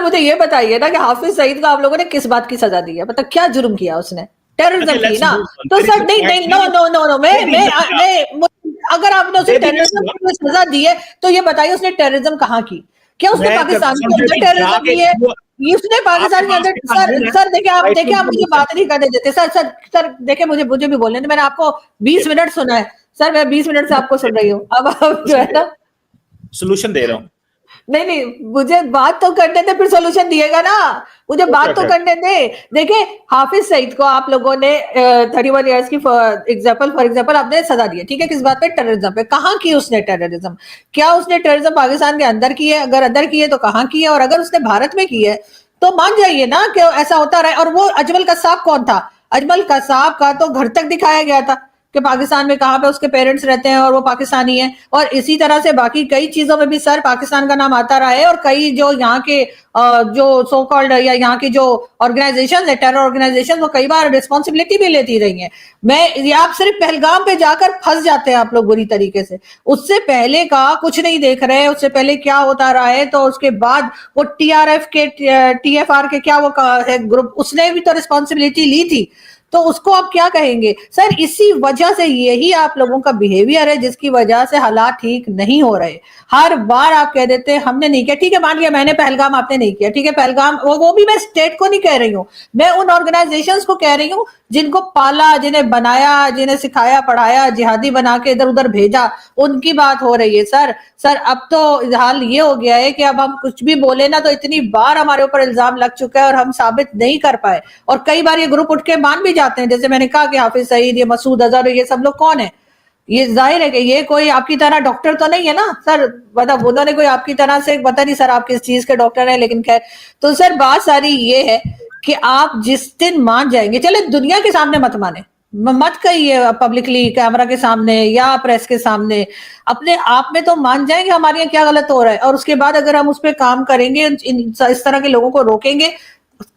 मुझे ये बताइए ना कि हाफिज सईद को आप लोगों ने किस बात की सजा दी है, मतलब क्या जुर्म किया उसने? टेररिज्म की ना? तो सर नहीं, नो नो नो नो, मैं अगर आपने उसे टेररिज्म की सजा दी है तो ये बताइए उसने टेररिज्म कहाँ की? क्या उसने पाकिस्तान के अंदर टेररिज्म की है? उसने पाकिस्तान के अंदर, सर देखिए आप मुझे बात नहीं करने देते। सर देखिए मुझे भी बोलने दे। मैंने आपको 20 मिनट सुना है सर, मैं 20 मिनट से आपको सुन रही हूँ। अब आप जो है ना सोल्यूशन दे रहा हूँ। नहीं, मुझे बात तो करने दे, फिर सोल्यूशन दिएगा ना, मुझे बात तो करने दे। देखिए हाफिज सईद को आप लोगों ने 31 इयर्स की फॉर एग्जांपल आपने सजा दी है, ठीक है, किस बात पे? टेररिज्म पे। कहाँ की उसने टेररिज्म? क्या उसने टेररिज्म पाकिस्तान के अंदर की है? अगर अंदर की है तो कहाँ की है? और अगर उसने भारत में की है तो मान जाइए ना कि ऐसा होता रहा। और वो अजमल कसाब कौन था? अजमल कसाब का तो घर तक दिखाया गया था कि पाकिस्तान में कहाँ पे उसके पेरेंट्स रहते हैं और वो पाकिस्तानी है। और इसी तरह से बाकी कई चीजों में भी सर पाकिस्तान का नाम आता रहा है। और कई जो यहाँ के जो सो कॉल्ड या यहाँ की जो ऑर्गेनाइजेशन है, टेरर ऑर्गेनाइजेशन, वो कई बार रिस्पॉन्सिबिलिटी भी लेती रही है। आप सिर्फ पहलगाम पे जाकर फंस जाते हैं आप लोग बुरी तरीके से। उससे पहले का कुछ नहीं देख रहे, उससे पहले क्या होता रहा है। तो उसके बाद वो टीआरएफ के टीएफआर के क्या वो ग्रुप, उसने भी तो रिस्पॉन्सिबिलिटी ली थी। तो उसको आप क्या कहेंगे सर? इसी वजह से यही आप लोगों का बिहेवियर है जिसकी वजह से हालात ठीक नहीं हो रहे। हर बार आप कह देते हैं हमने नहीं किया, ठीक है, मान लिया मैंने पहलगाम, आपने नहीं किया, ठीक है, पहलगाम वो भी मैं स्टेट को नहीं कह रही हूं, मैं उन ऑर्गेनाइजेशंस को कह रही हूं जिनको पाला, जिन्हें बनाया, जिन्हें सिखाया पढ़ाया, जिहादी बना के इधर उधर भेजा, उनकी बात हो रही है। सर अब तो हाल ये हो गया है कि अब हम कुछ भी बोले ना तो इतनी बार हमारे ऊपर इल्जाम लग चुका है और हम साबित नहीं कर पाए। और कई बार ये ग्रुप उठ के मान भी जाते हैं, जैसे मैंने कहा कि हाफिज सईद, ये मसूद अजहर, ये सब लोग कौन है? ये जाहिर है कि ये कोई आपकी तरह डॉक्टर तो नहीं है ना सर, मतलब उन्होंने कोई आपकी तरह से, पता नहीं सर आप किस चीज के डॉक्टर हैं, लेकिन खैर। तो सर बात सारी ये है कि आप जिस दिन मान जाएंगे, चले दुनिया के सामने मत माने, मत कहिए पब्लिकली कैमरा के सामने या प्रेस के सामने, अपने आप में तो मान जाएंगे हमारे यहाँ क्या गलत हो रहा है। और उसके बाद अगर हम उस पर काम करेंगे, इस तरह के लोगों को रोकेंगे,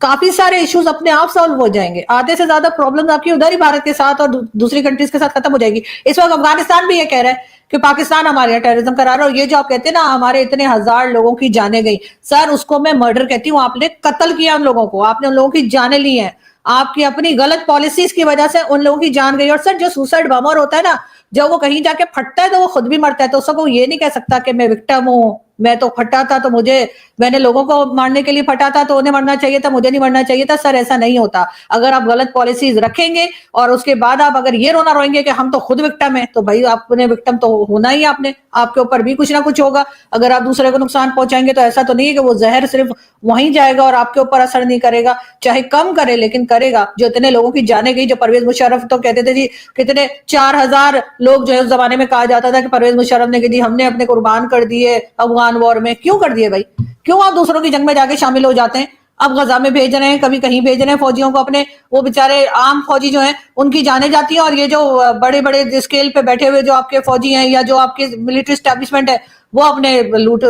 काफी सारे इश्यूज अपने आप सॉल्व हो जाएंगे। आधे से ज्यादा प्रॉब्लम्स आपकी उधर ही भारत के साथ और दूसरी कंट्रीज के साथ खत्म हो जाएगी। इस वक्त अफगानिस्तान भी ये कह रहा है कि पाकिस्तान हमारे यहाँ टेररिज्म करा रहा है। और ये जो आप कहते हैं ना हमारे इतने हजार लोगों की जाने गई, सर उसको मैं मर्डर कहती हूँ। आपने कत्ल किया उन लोगों को, आपने उन लोगों की जाने ली है, आपकी अपनी गलत पॉलिसीज की वजह से उन लोगों की जान गई। और सर जो सुसाइड बॉम्बर होता है ना, जब वो कहीं जाके फटता है तो वो खुद भी मरता है, तो उसको ये नहीं कह सकता कि मैं विक्टिम हूँ, मैं तो फटा था तो मैंने लोगों को मारने के लिए फटा था तो उन्हें मरना चाहिए था, मुझे नहीं मरना चाहिए था। सर ऐसा नहीं होता। अगर आप गलत पॉलिसीज रखेंगे और उसके बाद आप अगर ये रोना रोएंगे कि हम तो खुद विक्टिम है, तो भाई आपने विक्टिम तो होना ही, आपके ऊपर भी कुछ ना कुछ होगा। अगर आप दूसरे को नुकसान पहुंचाएंगे तो ऐसा तो नहीं है कि वो जहर सिर्फ वहीं जाएगा और आपके ऊपर असर नहीं करेगा, चाहे कम करे लेकिन करेगा। जो इतने लोगों की जाने गई, जो परवेज मुशर्रफ तो कहते थे जी कितने 4000 लोग जो है उस जमाने में कहा जाता था कि परवेज मुशर्रफ ने जी हमने अपने कुर्बान कर दिए अफगान वॉर में। क्यों कर दिए भाई? क्यों आप दूसरों की जंग में जाके शामिल हो जाते हैं? अब गजा में भेज रहे हैं, कभी कहीं भेज रहे हैं फौजियों को अपने, वो बेचारे आम फौजी जो हैं उनकी जाने जाती है। और ये जो बड़े बड़े स्केल पे बैठे हुए जो आपके फौजी हैं या जो आपके मिलिट्री स्टैब्लिशमेंट है, वो अपने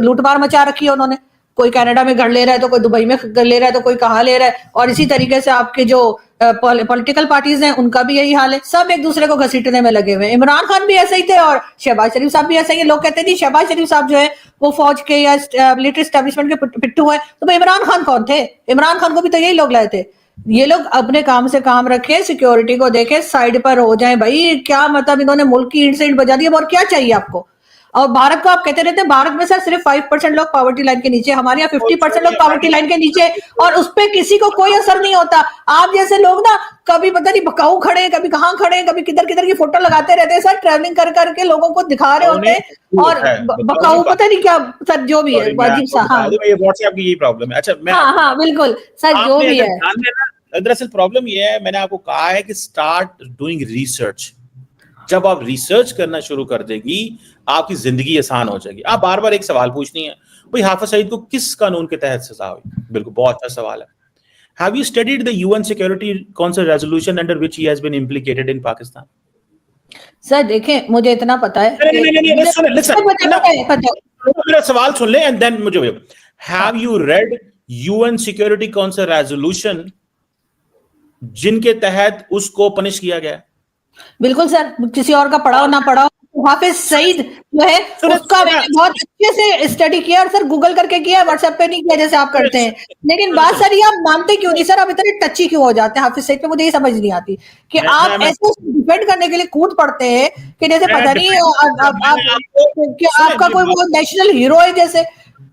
लूटमार मचा रखी है उन्होंने। कोई कनाडा में घर ले रहा है तो कोई दुबई में घर ले रहा है तो कोई कहाँ ले रहा है। और इसी तरीके से आपके जो पॉलिटिकल पार्टीज हैं उनका भी यही हाल है, सब एक दूसरे को घसीटने में लगे हुए हैं। इमरान खान भी ऐसे ही थे और शहबाज शरीफ साहब भी ऐसे ही। लोग कहते हैं शहबाज शरीफ साहब जो है वो फौज के या मिलिट्री स्टैब्लिशमेंट के पिट्ठू है, तो भाई इमरान खान कौन थे? इमरान खान को भी तो यही लोग लाए थे। ये लोग अपने काम से काम रखे, सिक्योरिटी को देखे, साइड पर हो जाए भाई। क्या मतलब इन्होंने मुल्क की ईंट से ईंट बजा दी, और क्या चाहिए आपको? और भारत को आप कहते रहते हैं भारत में सर सिर्फ 5% लोग पॉवर्टी लाइन के नीचे, हमारे यहाँ 50% लोग पॉवर्टी लाइन के नीचे, और उस पर किसी को कोई असर नहीं होता। आप जैसे लोग ना कभी पता नहीं बकाऊ खड़े, कभी कहाँ खड़े, कभी किधर किधर की फोटो लगाते रहते हैं सर, ट्रैवलिंग कर करके लोगों को दिखा रहे होते हैं। और बकाऊ पता नहीं क्या सर, जो भी है वाजिब सा। हाँ ये व्हाट्सएप की यही प्रॉब्लम है। अच्छा हाँ बिल्कुल सर, जो भी है। दरअसल प्रॉब्लम ये है, मैंने आपको कहा है कि स्टार्ट डूइंग रिसर्च। जब आप रिसर्च करना शुरू कर देगी आपकी जिंदगी आसान हो जाएगी। आप बार बार एक सवाल पूछनी है, भाई हाफिज सईद को किस कानून के तहत सजा हुई? बिल्कुल, बहुत अच्छा सवाल है। Have you studied the UN Security Council resolution under which he has been implicated in Pakistan? Sir देखें, मुझे इतना पता है। मेरा सवाल सुन ले and then मुझे have you read UN Security Council resolution जिनके तहत उसको पनिश किया गया? बिल्कुल सर, किसी और का पढ़ाओ ना पढ़ाओ, हाफिज सईद जो है उसका मैंने बहुत अच्छे से स्टडी किया, और सर गूगल करके किया, व्हाट्सएप पे नहीं किया जैसे आप करते हैं। लेकिन बात सर ये आप मानते क्यों नहीं सर, आप इतने टची क्यों हो जाते हैं हाफिज सईद पे, मुझे ये समझ नहीं आती कि आप ऐसे डिफेंड करने के लिए कूद पड़ते हैं कि जैसे पता नहीं आपका कोई वो नेशनल हीरो है, जैसे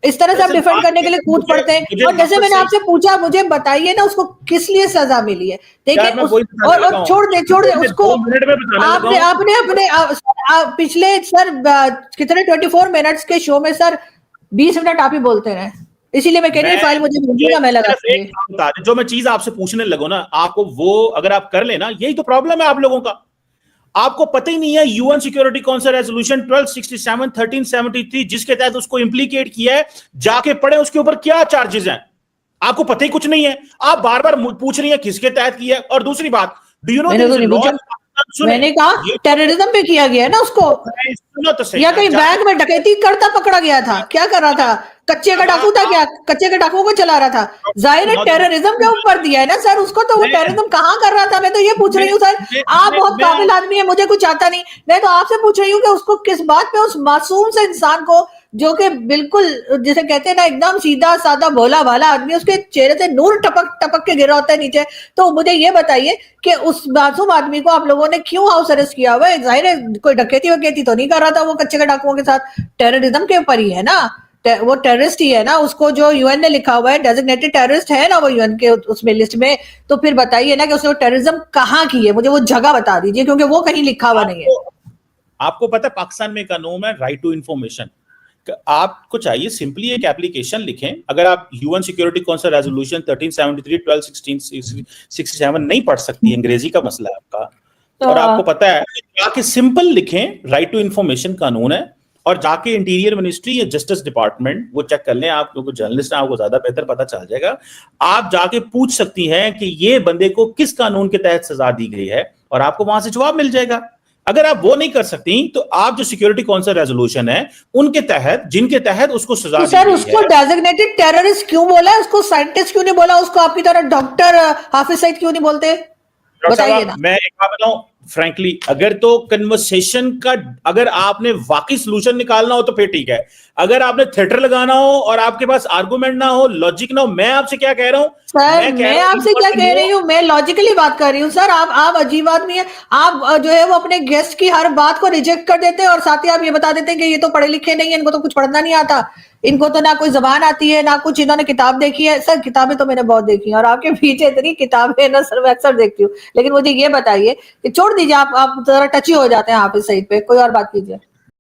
इस तरह से आप डिफेंड करने के लिए कूद पड़ते हैं। और जैसे मैंने आपसे पूछा, मुझे बताइए ना उसको किस लिए सजा मिली है, देखिए और छोड़ दे उसको। आपने अपने पिछले सर कितने 24 मिनट्स के शो में सर 20 मिनट आप ही बोलते रहे, इसीलिए मैं कह रही हूँ फाइल मुझे भेजिएगा, मैं लगा जो मैं चीज आपसे पूछने लगो ना, आपको वो अगर आप कर लेना, यही तो प्रॉब्लम है आप लोगों का। आपको पता ही नहीं है यूएन सिक्योरिटी काउंसिल रेजोल्यूशन 1267 1373 जिसके तहत उसको इंप्लीकेट किया है, जाके पढ़े उसके ऊपर क्या चार्जेस हैं। आपको पता ही कुछ नहीं है, आप बार बार पूछ रही है किसके तहत किया है। और दूसरी बात, डू यू नो मैंने कहा टेररिज्म पे किया गया है ना उसको, या कहीं बैंक में डकैती करता पकड़ा गया था, क्या कर रहा था, कच्चे का डाकू था क्या, कच्चे के डाकुओं को चला रहा था, जाहिर है टेररिज्म के ऊपर दिया है ना सर उसको, तो वो टेररिज्म कहाँ कर रहा था, मैं तो ये पूछ रही हूँ सर। आप बहुत काबिल आदमी है, मुझे कुछ आता नहीं, मैं तो आपसे पूछ रही हूँ कि उसको किस बात पे, उस मासूम से इंसान को जो कि बिल्कुल जैसे कहते हैं ना एकदम सीधा साधा भोला भाला आदमी, उसके चेहरे से नूर टपक टपक के गिरा होता है नीचे, तो मुझे ये बताइए कि उस मासूम आदमी को आप लोगों ने क्यों हाउस अरेस्ट किया हुआ है। जाहिर है कोई डकैती वकैती तो नहीं कर रहा था वो कच्चे के डाकुओं के साथ, टेररिज्म के ऊपर ही है ना, वो टेररिस्ट ही है ना, उसको जो यूएन ने लिखा हुआ है डेजिग्नेटेड टेररिस्ट है ना वो यूएन के उसमें लिस्ट में। तो फिर बताइए ना कि उसने टेररिज्म कहाँ की है, मुझे वो जगह बता दीजिए, क्योंकि वो कहीं लिखा हुआ नहीं है। आपको पता है पाकिस्तान में कानून है राइट टू इंफॉर्मेशन, आपको चाहिए सिंपली एक एप्लीकेशन लिखें। अगर आप यूएन सिक्योरिटी काउंसिल रेजोल्यूशन 1373 1267 नहीं पढ़ सकती, अंग्रेजी का मसला है आपका, तो और आपको पता है जाके सिंपल लिखें राइट टू इंफॉर्मेशन कानून है, और जाके इंटीरियर मिनिस्ट्री या जस्टिस डिपार्टमेंट वो चेक कर लें, आप लोग जर्नलिस्ट हैं आपको ज्यादा बेहतर पता चल जाएगा। आप जाके पूछ सकती हैं कि ये बंदे को किस कानून के तहत सजा दी गई है, और आपको वहां से जवाब मिल जाएगा। अगर आप वो नहीं कर सकती तो आप जो सिक्योरिटी काउंसिल रेजोल्यूशन है उनके तहत, जिनके तहत उसको सजा दी सर उसको डेजिग्नेटेड टेररिस्ट क्यों बोला है, उसको साइंटिस्ट क्यों नहीं बोला, उसको आपकी तरह डॉक्टर हाफिज सईद क्यों नहीं बोलते, बताइए ना। मैं एक बात बताऊं फ्रैंकली, अगर तो कन्वर्सेशन का अगर आपने वाकई सॉल्यूशन निकालना हो तो फिर ठीक है, अगर आपने थिएटर लगाना हो और आपके पास आर्गुमेंट ना हो, लॉजिक ना हो, मैं आपसे क्या कह रहा हूं सर, मैं आपसे क्या कह रही हूँ, मैं लॉजिकली बात कर रही हूँ सर। आप अजीब आदमी है, आप जो है वो अपने गेस्ट की हर बात को रिजेक्ट कर देते हैं, और साथ ही आप ये बता देते हैं कि ये तो पढ़े लिखे नहीं है, इनको तो कुछ पढ़ना नहीं आता, इनको तो ना कोई जबान आती है ना कुछ, इन्होंने किताब देखी है। सर किताबें तो मैंने बहुत देखी है, और आपके पीछे इतनी किताबें ना सर मैं अक्सर देखती हूँ, लेकिन मुझे ये बताइए कि छोड़ दीजिए, आप जरा टची हो जाते हैं हाफिज सईद पे, कोई और बात कीजिए।